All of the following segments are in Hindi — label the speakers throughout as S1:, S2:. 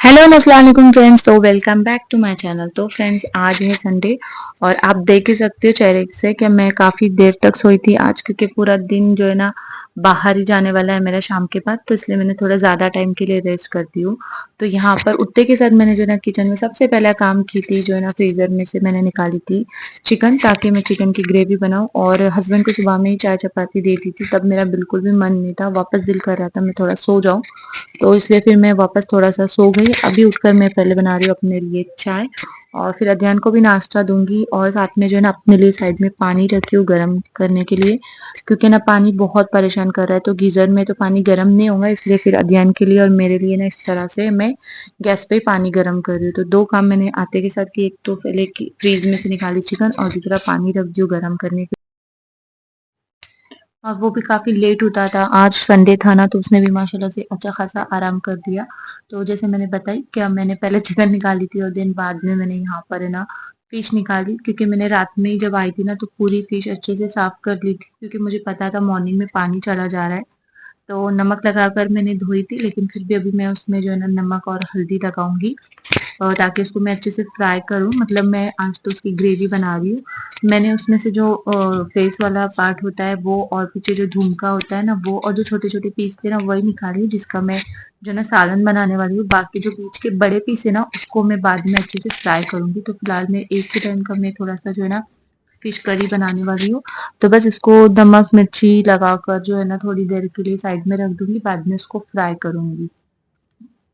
S1: हेलो अस्सलाम वालेकुम फ्रेंड्स। तो welcome back to my channel. तो फ्रेंड्स आज है संडे और आप देख ही सकते हो चेहरे से कि मैं काफी देर तक सोई थी आज, क्योंकि पूरा दिन जो है ना बाहर ही जाने वाला है मेरा शाम के बाद, तो इसलिए मैंने थोड़ा ज्यादा टाइम के लिए रेस्ट कर दी हूँ। तो यहाँ पर उठते के साथ मैंने जो है ना किचन में सबसे पहला काम की थी, जो है ना फ्रीजर में से मैंने निकाली थी चिकन, ताकि मैं चिकन की ग्रेवी बनाऊं। और हस्बैंड को सुबह में ही चाय चपाती दे दी थी, तब मेरा बिल्कुल भी मन नहीं था, वापस दिल कर रहा था मैं थोड़ा सो जाऊं, तो इसलिए फिर मैं वापस थोड़ा-सा सो गई। अभी उठकर मैं पहले बना रही हूँ अपने लिए चाय और फिर अध्ययन को भी नाश्ता दूँगी, और साथ में जो है ना अपने लिए साइड में पानी रखी हूँ गरम करने के लिए, क्योंकि ना पानी बहुत परेशान कर रहा है, तो गीज़र में तो पानी गरम नहीं होगा, इसलिए फिर अध्ययन के लिए और मेरे लिए ना इस तरह से मैं गैस पे ही पानी गरम कर रही हूँ। तो 2 काम मैंने आते के साथ किए, एक तो पहले की फ्रिज में से निकाली चिकन और दूसरा पानी रख दी हूँ गरम करने के। और वो भी काफ़ी लेट उठा था, आज संडे था ना, तो उसने भी माशाल्लाह से अच्छा खासा आराम कर दिया। तो जैसे मैंने बताई क्या, मैंने पहले चिकन निकाली थी और दिन बाद में मैंने यहाँ पर है ना फिश निकाली, क्योंकि मैंने रात में ही जब आई थी ना तो पूरी फिश अच्छे से साफ कर ली थी, क्योंकि मुझे पता था मॉर्निंग में पानी चला जा रहा है। तो नमक लगाकर मैंने धोई थी, लेकिन फिर भी अभी मैं उसमें जो है ना नमक और हल्दी लगाऊंगी ताकि उसको मैं अच्छे से फ्राई करूँ। मतलब मैं आज तो उसकी ग्रेवी बना रही हूँ। मैंने उसमें से जो फेस वाला पार्ट होता है वो, और पीछे जो झुमका होता है ना वो, और जो छोटे छोटे पीस थे ना वही निकाली हूँ, जिसका मैं जो है ना सालन बनाने वाली हूँ। बाकी जो बीच के बड़े पीस है ना उसको मैं बाद में अच्छे से फ्राई करूंगी। तो फिलहाल मैं एक ही टाइम का मैं थोड़ा सा जो है ना फिश करी बनाने वाली हूँ। तो बस इसको नमक मिर्ची लगाकर जो है ना थोड़ी देर के लिए साइड में रख दूंगी, बाद में इसको फ्राई करूंगी।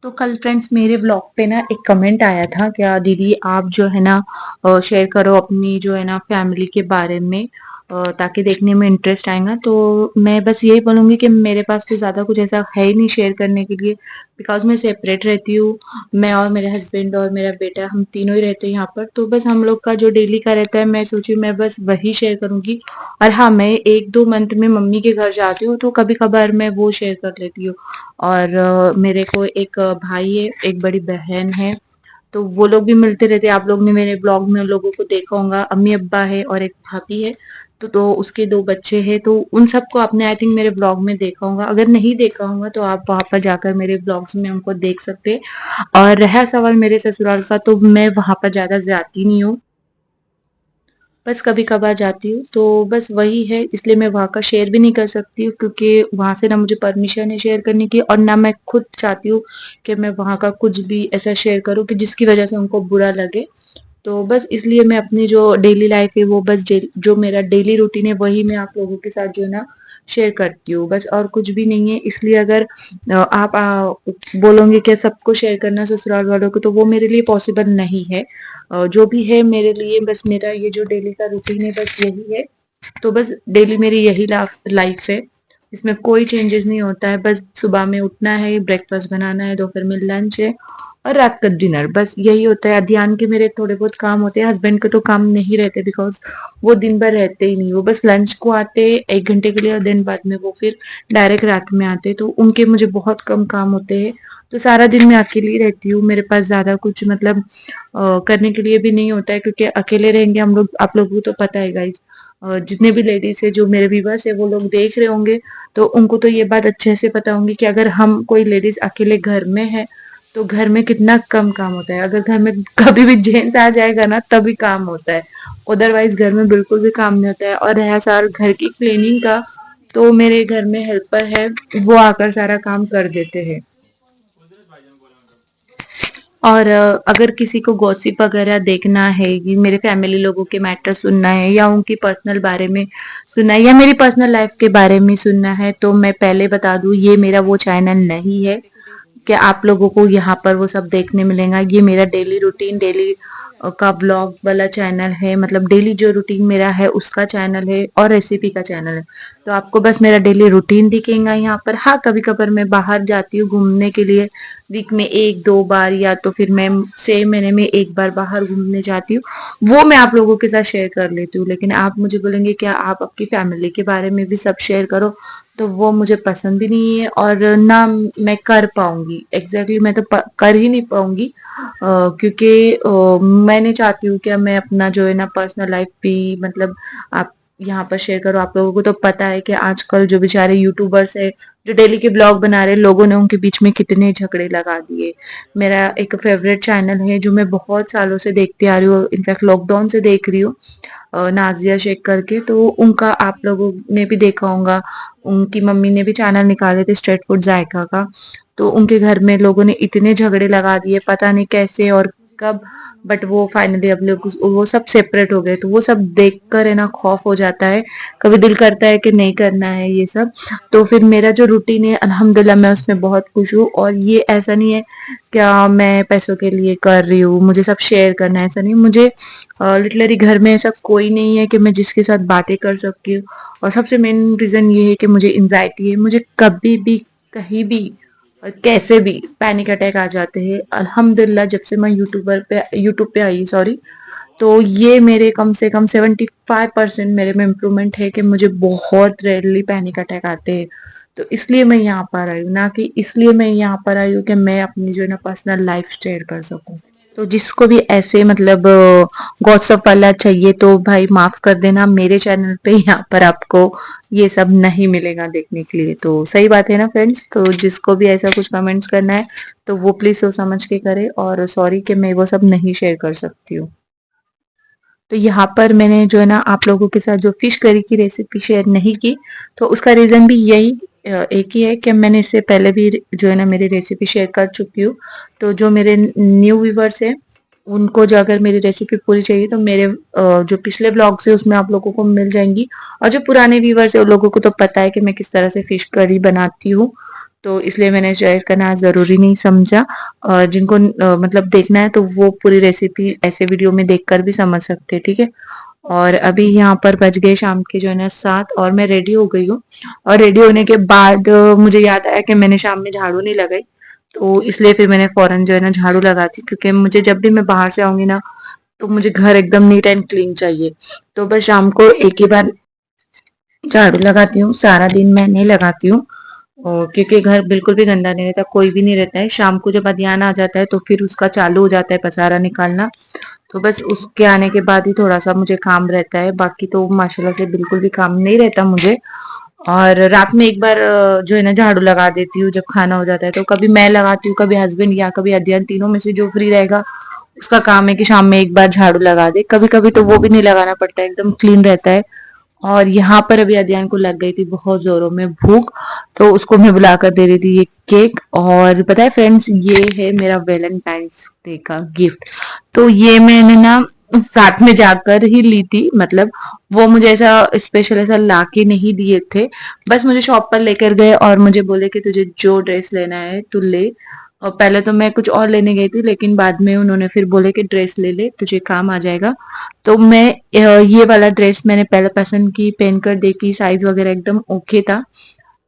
S1: तो कल फ्रेंड्स मेरे ब्लॉग पे ना एक कमेंट आया था, क्या दीदी आप जो है ना शेयर करो अपनी जो है ना फैमिली के बारे में, ताकि देखने में इंटरेस्ट आएगा। तो मैं बस यही बोलूंगी कि मेरे पास तो ज्यादा कुछ ऐसा है ही नहीं शेयर करने के लिए, बिकॉज मैं सेपरेट रहती हूँ। मैं और मेरे हस्बैंड और मेरा बेटा हम तीनों ही रहते हैं यहाँ पर, तो बस हम लोग का जो डेली का रहता है मैं सोची मैं बस वही शेयर करूंगी। और हाँ, मैं 1-2 मंथ में मम्मी के घर जाती हूँ तो कभी कभार मैं वो शेयर कर लेती हूँ। और मेरे को एक भाई है, एक बड़ी बहन है, तो वो लोग भी मिलते रहते हैं। आप लोग ने मेरे ब्लॉग में उन लोगों को देखा होगा, अम्मी अब्बा है और एक भाभी है। तो उसके 2 बच्चे हैं, तो उन सबको आपने आई थिंक मेरे ब्लॉग में देखा होगा। अगर नहीं देखा होगा तो आप वहां पर जाकर मेरे ब्लॉग्स में उनको देख सकते हैं। और रहा सवाल मेरे ससुराल का, तो मैं वहां पर ज्यादा जाती नहीं हूँ, बस कभी-कभार जाती हूँ। तो बस वही है, इसलिए मैं वहाँ का शेयर भी नहीं कर सकती हूँ, क्योंकि वहाँ से ना मुझे परमिशन है शेयर करने की, और ना मैं खुद चाहती हूँ कि मैं वहाँ का कुछ भी ऐसा शेयर करूँ कि जिसकी वजह से उनको बुरा लगे। तो बस इसलिए मैं अपनी जो डेली लाइफ है वो बस जो मेरा डेली रूटीन है वही मैं आप लोगों के साथ जो है ना शेयर करती हूँ, बस और कुछ भी नहीं है। इसलिए अगर आप बोलोगे कि सबको शेयर करना ससुराल वालों को, तो वो मेरे लिए पॉसिबल नहीं है। जो भी है मेरे लिए, बस मेरा ये जो डेली का रूटीन है बस यही है। तो बस डेली मेरी यही लाइफ है, इसमें कोई चेंजेस नहीं होता है। बस सुबह में उठना है, ब्रेकफास्ट बनाना है, दोपहर में लंच है और रात का डिनर, बस यही होता है। ध्यान के मेरे थोड़े बहुत काम होते हैं, हस्बैंड के तो काम नहीं रहते, बिकॉज वो दिन भर रहते ही नहीं, वो बस लंच को आते 1 घंटे के लिए और दिन बाद में वो फिर डायरेक्ट रात में आते, तो उनके मुझे बहुत कम काम होते हैं। तो सारा दिन मैं अकेली ही रहती हूँ, मेरे पास ज्यादा कुछ मतलब करने के लिए भी नहीं होता है, क्योंकि अकेले रहेंगे हम लोग, आप लोगों को तो पता है गाइस। जितने भी लेडीज है जो मेरे व्यूवर्स है वो लोग देख रहे होंगे, तो उनको तो ये बात अच्छे से पता होंगी कि अगर हम कोई लेडीज अकेले घर में है तो घर में कितना कम काम होता है। अगर घर में कभी भी जेंट्स आ जाएगा ना तभी काम होता है, अदरवाइज घर में बिल्कुल भी काम नहीं होता है। और रहा सवाल घर की क्लीनिंग का, तो मेरे घर में हेल्पर है, वो आकर सारा काम कर देते हैं। और अगर किसी को गॉसिप वगैरह देखना है, कि मेरे फैमिली लोगों के मैटर सुनना है या उनकी पर्सनल बारे में सुनना है या मेरी पर्सनल लाइफ के बारे में सुनना है, तो मैं पहले बता दूं ये मेरा वो चैनल नहीं है कि आप लोगों को यहाँ पर वो सब देखने मिलेगा। ये मेरा डेली रूटीन, डेली का ब्लॉग वाला चैनल है, मतलब डेली जो रूटीन मेरा है उसका चैनल है और रेसिपी का चैनल है। तो आपको बस मेरा डेली रूटीन दिखेगा यहाँ पर। हाँ, कभी कभार मैं बाहर जाती हूँ घूमने के लिए, वीक में 1-2 बार, या तो फिर मैं 6 महीने में 1 बार बाहर घूमने जाती हूँ, वो मैं आप लोगों के साथ शेयर कर लेती हूँ। लेकिन आप मुझे बोलेंगे क्या आप आपकी फैमिली के बारे में भी सब शेयर करो, तो वो मुझे पसंद भी नहीं है और ना मैं कर पाऊंगी। एग्जैक्टली मैं तो कर ही नहीं पाऊंगी, क्योंकि मैं नहीं चाहती हूँ कि मैं अपना जो है ना पर्सनल लाइफ भी मतलब आप यहाँ पर शेयर करूँ। आप लोगों को तो पता है कि आजकल जो बेचारे यूट्यूबर्स है, जो डेली के ब्लॉग बना रहे हैं, लोगों ने उनके बीच में कितने झगड़े लगा दिए। मेरा एक फेवरेट चैनल है जो मैं बहुत सालों से देखती आ रही हूँ, इनफैक्ट लॉकडाउन से देख रही हूँ, नाजिया शेख करके। तो उनका आप लोगों ने भी देखा होगा, उनकी मम्मी ने भी चैनल निकाले थे स्ट्रीट फूड जायका का। तो उनके घर में लोगों ने इतने झगड़े लगा दिए, पता नहीं कैसे और कब, बट वो फाइनली अब लोग वो सब सेपरेट हो गए। तो वो सब देखकर है ना खौफ हो जाता है, कभी दिल करता है कि नहीं करना है ये सब। तो फिर मेरा जो रूटीन है अल्हम्दुलिल्लाह मैं उसमें बहुत खुश हूँ। और ये ऐसा नहीं है क्या मैं पैसों के लिए कर रही हूँ, मुझे सब शेयर करना है, ऐसा नहीं। मुझे लिटरली घर में ऐसा कोई नहीं है कि मैं जिसके साथ बातें कर सकती हूँ। और सबसे मेन रीजन ये है कि मुझे एंजाइटी है, मुझे कभी भी कहीं भी और कैसे भी पैनिक अटैक आ जाते हैं। अल्हम्दुलिल्लाह जब से मैं यूट्यूब पे आई, सॉरी, तो ये मेरे कम से कम 75% मेरे में इम्प्रूवमेंट है कि मुझे बहुत रेयरली पैनिक अटैक आते हैं। तो इसलिए मैं यहाँ पर आई हूँ, ना कि इसलिए मैं यहाँ पर आई हूँ कि मैं अपनी जो है ना पर्सनल लाइफ शेयर कर सकूँ। तो जिसको भी ऐसे मतलब गॉसिप वाला चाहिए तो भाई माफ कर देना, मेरे चैनल पे यहाँ पर आपको ये सब नहीं मिलेगा देखने के लिए। तो सही बात है ना फ्रेंड्स। तो जिसको भी ऐसा कुछ कमेंट्स करना है तो वो प्लीज सोच समझ के करे, और सॉरी कि मैं वो सब नहीं शेयर कर सकती हूँ। तो यहाँ पर मैंने जो है ना आप लोगों के साथ जो फिश करी की रेसिपी शेयर नहीं की, तो उसका रीजन भी यही एक ही है कि मैंने इससे पहले भी जो है ना मेरी रेसिपी शेयर कर चुकी हूँ। तो जो मेरे न्यू व्यूवर्स है उनको जो अगर मेरी रेसिपी पूरी चाहिए तो मेरे जो पिछले ब्लॉग्स है उसमें आप लोगों को मिल जाएंगी। और जो पुराने व्यूवर्स है उन लोगों को तो पता है कि मैं किस तरह से फिश करी बनाती हूँ। तो इसलिए मैंने शेयर करना जरूरी नहीं समझा। जिनको मतलब देखना है तो वो पूरी रेसिपी ऐसे वीडियो में देखकर भी समझ सकते हैं, ठीक है। और अभी यहाँ पर बज गए शाम के जो है ना 7 और मैं रेडी हो गई हूँ। और रेडी होने के बाद मुझे याद आया कि मैंने शाम में झाड़ू नहीं लगाई। तो इसलिए फिर मैंने फौरन जो है ना झाड़ू लगा दी, क्योंकि मुझे जब भी मैं बाहर से आऊंगी ना तो मुझे घर एकदम नीट एंड क्लीन चाहिए। तो बस शाम को एक ही बार झाड़ू लगाती हूँ, सारा दिन मैं नहीं लगाती हूँ। क्योंकि घर बिल्कुल भी गंदा नहीं रहता, कोई भी नहीं रहता है। शाम को जब अधियान आ जाता है तो फिर उसका चालू हो जाता है पसारा निकालना। तो बस उसके आने के बाद ही थोड़ा सा मुझे काम रहता है, बाकी तो माशाल्लाह से बिल्कुल भी काम नहीं रहता मुझे। और रात में एक बार जो है ना झाड़ू लगा देती हूँ जब खाना हो जाता है। तो कभी मैं लगाती हूँ, कभी हस्बैंड या कभी अध्ययन, तीनों में से जो फ्री रहेगा उसका काम है कि शाम में एक बार झाड़ू लगा दे। कभी कभी तो वो भी नहीं लगाना पड़ता है, एकदम क्लीन रहता है। और यहाँ पर अभी अध्ययन को लग गई थी बहुत जोरों में भूख, तो उसको मैं बुलाकर दे रही थी ये केक। और पता है फ्रेंड्स ये है मेरा वैलेंटाइंस डे का गिफ्ट। तो ये मैंने ना साथ में जाकर ही ली थी, मतलब वो मुझे ऐसा स्पेशल ऐसा लाके नहीं दिए थे। बस मुझे शॉप पर लेकर गए और मुझे बोले कि तुझे जो ड्रेस लेना है तू ले। और पहले तो मैं कुछ और लेने गई थी, लेकिन बाद में उन्होंने फिर बोले कि ड्रेस ले ले तुझे काम आ जाएगा। तो मैं ये वाला ड्रेस मैंने पहले पसंद की, पहन कर देखी, साइज वगैरह एकदम ओके था।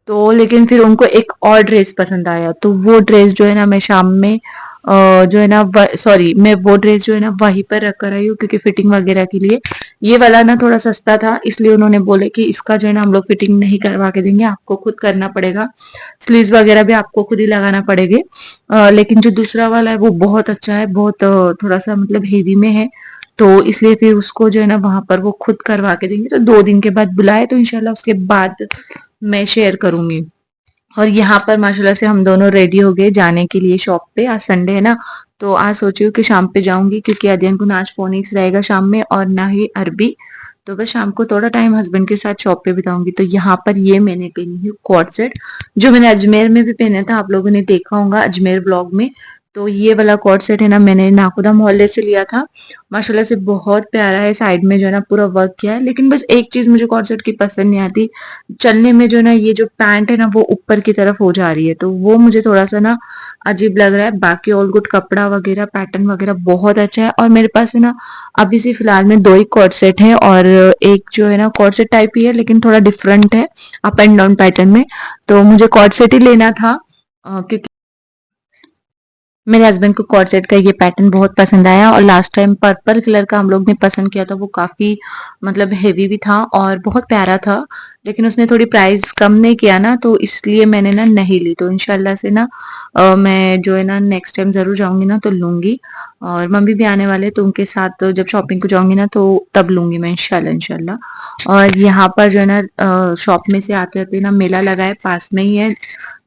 S1: तो लेकिन फिर उनको एक और ड्रेस पसंद आया, तो वो ड्रेस जो है ना मैं शाम में जो है ना सॉरी मैं वो ड्रेस जो है ना वहीं पर रख कर आई हूँ, क्योंकि फिटिंग वगैरह के लिए ये वाला ना थोड़ा सस्ता था, इसलिए उन्होंने बोले कि इसका जो है ना हम लोग फिटिंग नहीं करवा के देंगे, आपको खुद करना पड़ेगा। स्लीव्स वगैरह भी आपको खुद ही लगाना पड़ेगा। लेकिन जो दूसरा वाला है वो बहुत अच्छा है, बहुत थोड़ा सा मतलब हेवी में है। तो इसलिए फिर उसको जो है ना वहां पर वो खुद करवा के देंगे। तो 2 दिन के बाद बुलाए तो इंशाल्लाह उसके बाद मैं शेयर करूंगी। और यहाँ पर माशाल्लाह से हम दोनों रेडी हो गए जाने के लिए शॉप पे। आज संडे है ना, तो आज सोची हूँ कि शाम पे जाऊंगी, क्योंकि अध्ययन को ना आज फोनिक्स रहेगा शाम में और ना ही अरबी। तो बस शाम को थोड़ा टाइम हस्बैंड के साथ शॉप पे बिताऊंगी। तो यहाँ पर ये मैंने पहनी है कॉर्ड सेट, जो मैंने अजमेर में भी पहना था, आप लोगों ने देखा होगा अजमेर ब्लॉग में। तो ये वाला कॉर्ड सेट है ना मैंने नाकुदा मोहल्ले से लिया था। माशाल्लाह से बहुत प्यारा है, साइड में जो है ना पूरा वर्क किया है। लेकिन बस एक चीज मुझे कॉर्ड सेट की पसंद नहीं आती, चलने में जो ना ये जो पैंट है ना वो ऊपर की तरफ हो जा रही है, तो वो मुझे थोड़ा सा ना अजीब लग रहा है। बाकी ऑल गुड, कपड़ा वगैरह पैटर्न वगैरह बहुत अच्छा है। और मेरे पास है ना अभी से फिलहाल में दो ही कॉर्ड सेट है, और एक जो है ना कॉर्ड सेट टाइप ही है लेकिन थोड़ा डिफरेंट है अप एंड डाउन पैटर्न में। तो मुझे कॉर्ड सेट ही लेना था, क्योंकि मेरे हस्बैंड को कॉर्ड सेट का ये पैटर्न बहुत पसंद आया और लास्ट टाइम पर्पल कलर का हम लोग ने पसंद किया था, वो काफ़ी मतलब हेवी भी था और बहुत प्यारा था। लेकिन उसने थोड़ी प्राइस कम नहीं किया ना, तो इसलिए मैंने ना नहीं ली। तो इंशाल्लाह से ना मैं जो है ना नेक्स्ट टाइम ज़रूर जाऊँगी ना तो लूँगी। और मम्मी भी आने वाले हैं, तो उनके साथ तो जब शॉपिंग को जाऊँगी ना तो तब लूँगी मैं इंशाल्लाह, इंशाल्लाह। और यहाँ पर जो है ना शॉप में से आते-आते ना मेला लगा है, पास में ही है।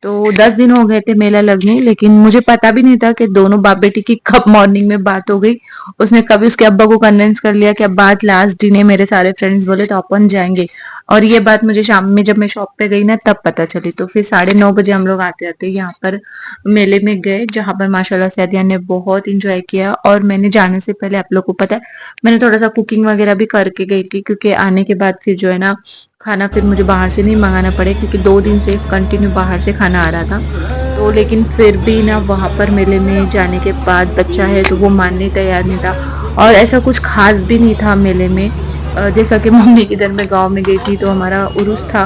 S1: तो 10 दिन हो गए थे मेला लगने, लेकिन मुझे पता भी नहीं था कि दोनों बाप बेटी की कब मॉर्निंग में बात हो गई। उसने कभी उसके अब्बा को कन्विंस कर लिया कि अब्बा आज लास्ट दिन है, मेरे सारे फ्रेंड्स बोले तो अपन जाएंगे। और ये बात मुझे शाम में जब मैं शॉप पे गई ना तब पता चली। तो फिर 9:30 बजे हम लोग आते आते यहाँ पर मेले में गए, जहाँ पर माशाल्लाह सैदिया ने बहुत इंजॉय किया। और मैंने जाने से पहले, आप लोग को पता है, मैंने थोड़ा सा कुकिंग वगैरह भी करके गई थी, क्योंकि आने के बाद फिर जो है ना खाना फिर मुझे बाहर से नहीं मंगाना पड़े, क्योंकि 2 दिन से कंटिन्यू बाहर से खाना आ रहा था। तो लेकिन फिर भी ना वहाँ पर मेले में जाने के बाद बच्चा है तो वो मानने तैयार नहीं था। और ऐसा कुछ खास भी नहीं था मेले में। जैसा कि मम्मी किधर मैं गांव में गई थी तो हमारा उर्स था,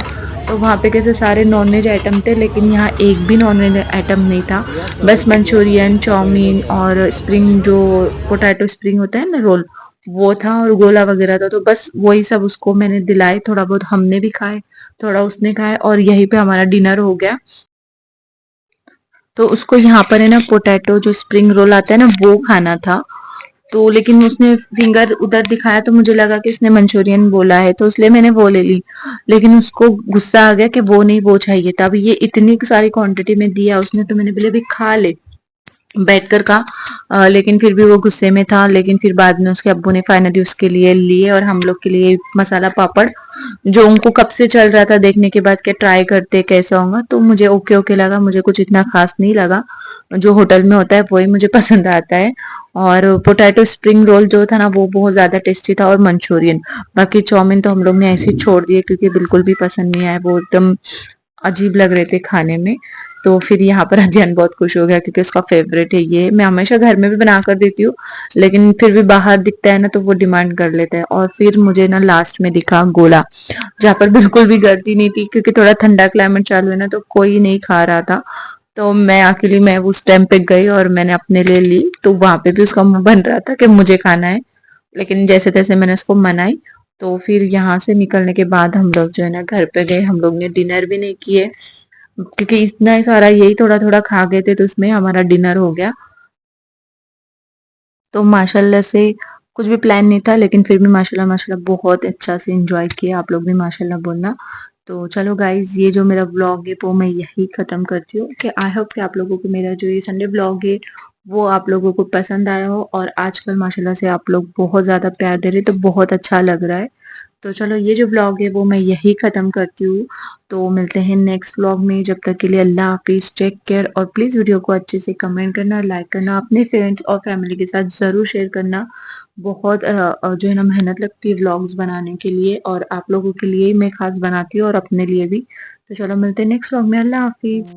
S1: तो वहाँ पे कैसे सारे नॉनवेज आइटम थे, लेकिन यहाँ एक भी नॉनवेज आइटम नहीं था। बस मंचूरियन, चाउमीन और स्प्रिंग, जो पोटैटो स्प्रिंग होता है ना रोल, वो था और गोला वगैरह था। तो बस वही सब उसको मैंने दिलाए, थोड़ा बहुत हमने भी खाए, थोड़ा उसने खाए और यहीं पे हमारा डिनर हो गया। तो उसको यहाँ पर है ना पोटैटो जो स्प्रिंग रोल आता है ना वो खाना था। तो लेकिन उसने फिंगर उधर दिखाया तो मुझे लगा कि उसने मंचूरियन बोला है, तो इसलिए मैंने वो ले ली। लेकिन उसको गुस्सा आ गया कि वो नहीं, वो चाहिए था। अब ये इतनी सारी क्वांटिटी में दिया उसने, तो मैंने बोले भी खा ले बैठकर का। लेकिन फिर भी वो गुस्से में था। लेकिन फिर बाद में उसके अब्बू ने फाइनली उसके लिए लिए और हम लोग के लिए मसाला पापड़, जो उनको कब से चल रहा था देखने के बाद कि ट्राई करते कैसा होगा, तो मुझे ओके ओके लगा, मुझे कुछ इतना खास नहीं लगा। जो होटल में होता है वही मुझे पसंद आता है। और पोटैटो स्प्रिंग रोल जो था ना वो बहुत ज्यादा टेस्टी था, और मंचूरियन। बाकी चाउमीन तो हम लोग ने ऐसे ही छोड़ दिए, क्योंकि बिल्कुल भी पसंद नहीं आया, वो एकदम अजीब लग रहे थे खाने में। तो फिर यहाँ पर अध्ययन बहुत खुश हो गया, क्योंकि उसका फेवरेट है ये। मैं हमेशा घर में भी बना कर देती हूँ, लेकिन फिर भी बाहर दिखता है ना तो वो डिमांड कर लेता है। और फिर मुझे ना लास्ट में दिखा गोला, जहाँ पर बिल्कुल भी गर्दी नहीं थी, क्योंकि थोड़ा ठंडा क्लाइमेट चालू है ना तो कोई नहीं खा रहा था। तो मैं अकेली, मैं उस टाइम पे गई और मैंने अपने लिए ली। तो वहां पे भी उसका मुंह बन रहा था कि मुझे खाना है, लेकिन जैसे तैसे मैंने उसको मनाई। तो फिर यहाँ से निकलने के बाद हम लोग जो है ना घर पे गए, हम लोग ने डिनर भी नहीं किए, क्योंकि इतना ही सारा यही थोड़ा थोड़ा खा गए थे, तो उसमें हमारा डिनर हो गया। तो माशाल्लाह से कुछ भी प्लान नहीं था, लेकिन फिर भी माशाल्लाह माशाल्लाह बहुत अच्छा से एंजॉय किया। आप लोग भी माशाल्लाह बोलना। तो चलो गाइज, ये जो मेरा व्लॉग है वो मैं यही खत्म करती हूँ, कि आई होप कि आप लोगों को मेरा जो ये संडे व्लॉग है वो आप लोगों को पसंद आया हो। और आजकल माशाल्लाह से आप लोग बहुत ज्यादा प्यार दे रहे, तो बहुत अच्छा लग रहा है। तो चलो, ये जो व्लॉग है वो मैं यही खत्म करती हूँ। तो मिलते हैं नेक्स्ट व्लॉग में, जब तक के लिए अल्लाह हाफिज, टेक केयर। और प्लीज वीडियो को अच्छे से कमेंट करना, लाइक करना, अपने फ्रेंड्स और फैमिली के साथ जरूर शेयर करना। बहुत जो है ना मेहनत लगती है व्लॉग्स बनाने के लिए, और आप लोगों के लिए ही मैं खास बनाती हूँ और अपने लिए भी। तो चलो मिलते हैं नेक्स्ट व्लॉग में, अल्लाह हाफिज।